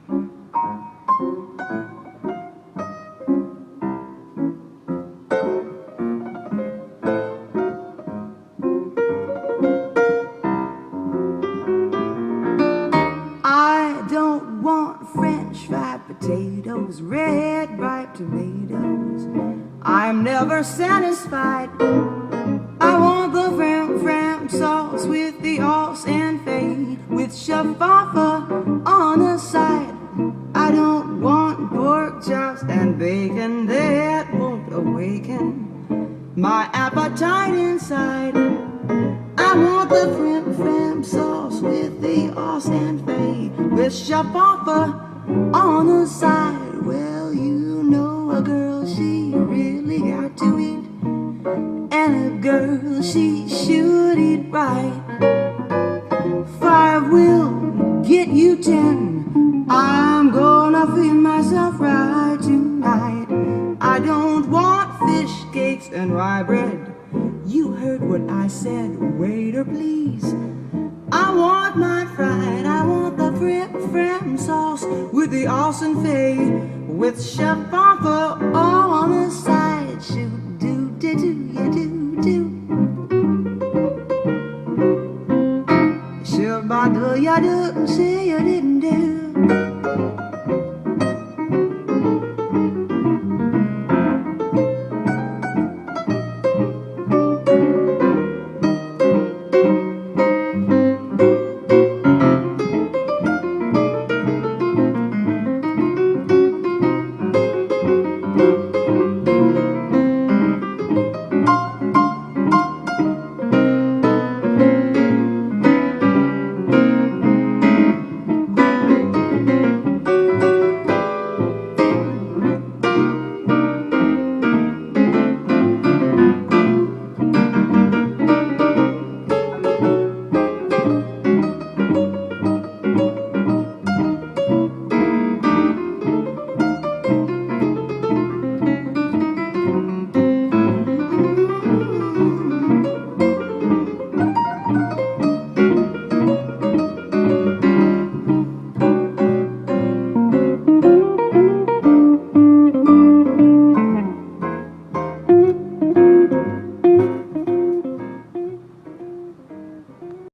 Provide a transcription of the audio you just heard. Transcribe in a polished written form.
I don't want French fried potatoes, red ripe tomatoes. I'm never satisfied. I want the fram sauce with the os and fade, with shaffa on the side. I don't want pork chops and bacon, that won't awaken my appetite inside. I want the fram sauce with the os and fade, with shaffa on the side. Well, you know a girl, she really got to eat, and a girl, she should eat right. 5 will get you 10. I'm gonna feed myself right tonight. I don't want fish cakes and rye bread. You heard what I said, waiter please. I want my fried, I want the fram sauce with the os and fade, with chef on the side. Shoot